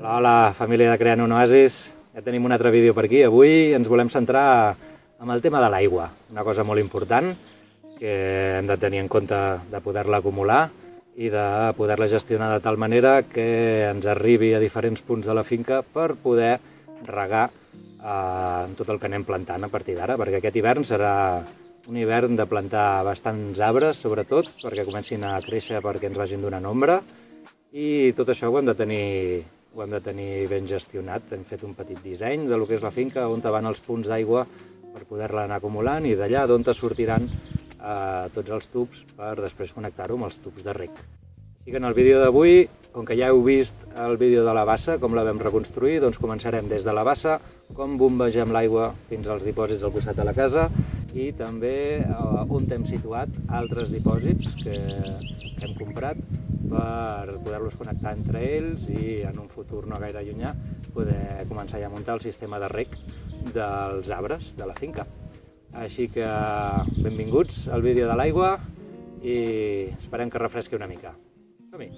Hola, família de Creant un Oasis. Ja tenim un altre vídeo per aquí. Avui ens volem centrar en el tema de l'aigua, una cosa molt important que hem de tenir en compte de poder-la acumular i de poder-la gestionar de tal manera que ens arribi a diferents punts de la finca per poder regar tot el que anem plantant a partir d'ara, perquè aquest hivern serà un hivern de plantar bastants arbres, sobretot, perquè comencin a créixer perquè ens vagin donant ombra, i tot això ho hem de tenir ben gestionat. Hem fet un petit disseny de lo que és la finca, on van els punts d'aigua per poder-la anar acumulant i d'allà d'on sortiran tots els tubs per després connectar-ho amb els tubs de reg. Així que en el vídeo d'avui, com que ja heu vist el vídeo de la bassa, com la vam reconstruir, doncs començarem des de la bassa, com bombegem l'aigua fins als dipòsits al costat de la casa i també on hem situat altres dipòsits que hem comprat per poder-los connectar entre ells i en un futur no gaire llunyà poder començar ja a muntar el sistema de reg dels arbres de la finca. Així que benvinguts al vídeo de l'aigua i esperem que refresqui una mica. Som-hi!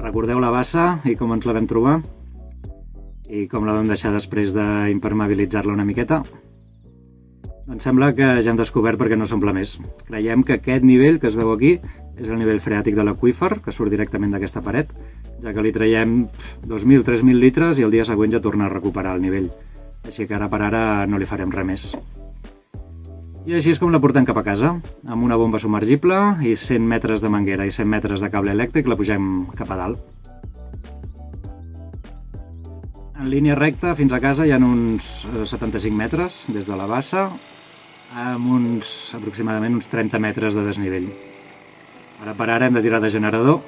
Recordeu la bassa i com ens la vam trobar? I com la vam deixar després d'impermeabilitzar-la una miqueta? Doncs sembla que ja hem descobert per què no s'omple més. Creiem que aquest nivell que es veu aquí és el nivell freàtic de l'aqüífer, que surt directament d'aquesta paret, ja que li traiem 2.000-3.000 litres i el dia següent ja torna a recuperar el nivell. Així que ara per ara no li farem res més. I així és com la portem cap a casa, amb una bomba submergible i 100 metres de manguera i 100 metres de cable elèctric la pugem cap a dalt. En línia recta fins a casa hi ha uns 75 metres des de la bassa, amb aproximadament uns 30 metres de desnivell. Ara per ara hem de tirar de generador,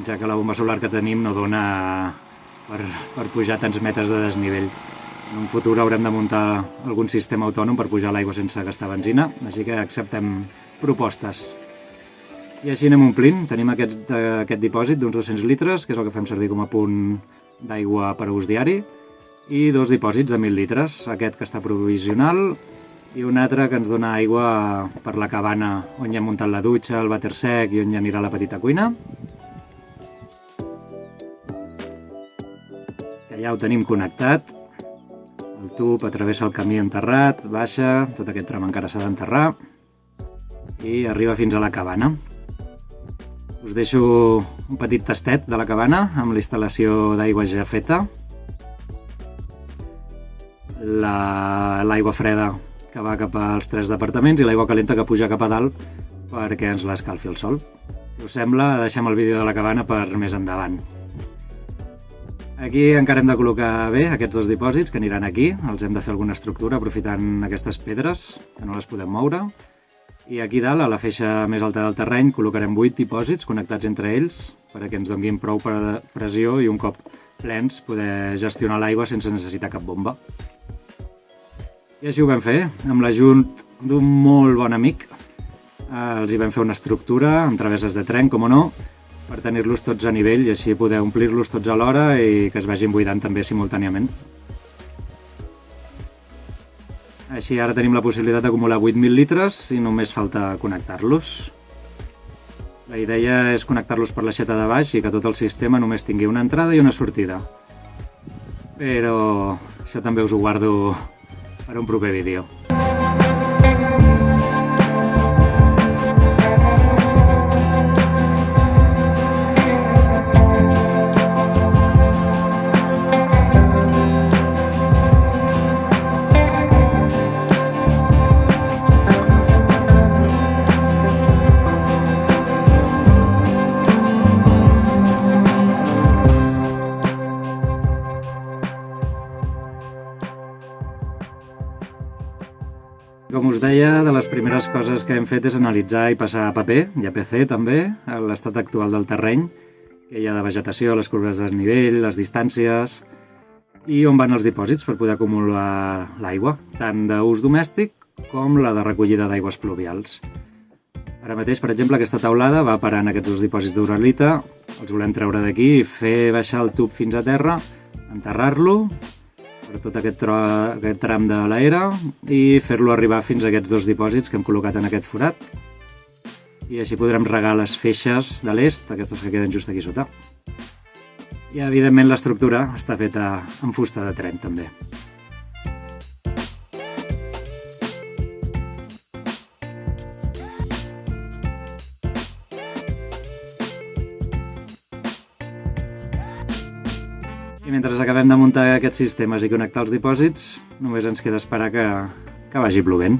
ja que la bomba solar que tenim no dona per pujar tants metres de desnivell. En un futur haurem de muntar algun sistema autònom per pujar l'aigua sense gastar benzina, així que acceptem propostes. I així anem omplint. Tenim aquest dipòsit d'uns 200 litres, que és el que fem servir com a punt d'aigua per a ús diari, i dos dipòsits de 1.000 litres, aquest que està provisional i un altre que ens dona aigua per la cabana on hi hem muntat la dutxa, el vàter sec i on hi anirà la petita cuina. Que ja ho tenim connectat. El tub travessa el camí enterrat, baixa, tot aquest tram encara s'ha d'enterrar i arriba fins a la cabana. Us deixo un petit tastet de la cabana amb la instal·lació d'aigua ja feta. L'aigua freda que va cap als 3 departaments i l'aigua calenta que puja cap a dalt perquè ens l'escalfi el sol. Si us sembla, deixem el vídeo de la cabana per més endavant. Aquí encara hem de col·locar bé aquests dos dipòsits que aniran aquí. Els hem de fer alguna estructura aprofitant aquestes pedres que no les podem moure. I aquí dalt, a la feixa més alta del terreny, col·locarem 8 dipòsits connectats entre ells perquè ens donguin prou pressió i un cop plens poder gestionar l'aigua sense necessitar cap bomba. I així ho vam fer, amb l'ajut d'un molt bon amic. Els hi vam fer una estructura amb travesses de tren, com o no, per tenir-los tots a nivell i així poder omplir-los tots alhora i que es vagin buidant també simultàniament. Així ara tenim la possibilitat d'acumular 8.000 litres i només falta connectar-los. La idea és connectar-los per l'aixeta de baix i que tot el sistema només tingui una entrada i una sortida. Però això també us ho guardo per un proper vídeo. com us deia, de les primeres coses que hem fet és analitzar i passar a paper, i a PC també, l'estat actual del terreny, que hi ha de vegetació, les curves de desnivell, les distàncies, i on van els dipòsits per poder acumular l'aigua, tant d'ús domèstic com la de recollida d'aigües pluvials. Ara mateix, per exemple, aquesta taulada va parar en aquests dos dipòsits d'uralita, els volem treure d'aquí i fer baixar el tub fins a terra, enterrar-lo per tot aquest tram de l'era i fer-lo arribar fins a aquests dos dipòsits que hem col·locat en aquest forat. I així podrem regar les feixes de l'est, aquestes que queden just aquí sota. I, evidentment, l'estructura està feta amb fusta de tren, també. I mentre acabem de muntar aquests sistemes i connectar els dipòsits, només ens queda esperar que vagi plovent.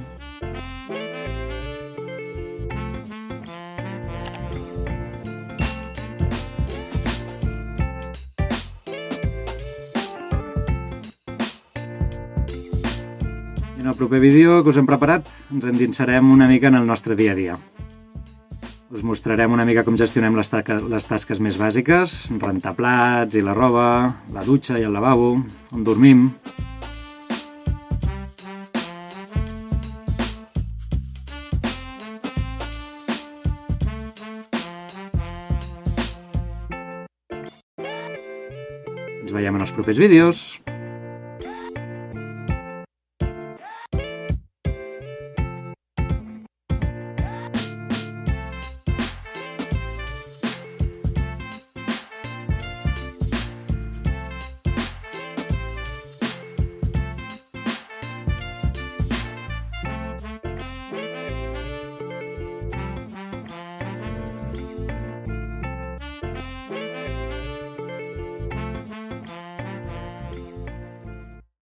I en el proper vídeo que us hem preparat ens endinsarem una mica en el nostre dia a dia. Us mostrarem una mica com gestionem les tasques més bàsiques, rentar plats i la roba, la dutxa i el lavabo, on dormim. Ens veiem en els propers vídeos.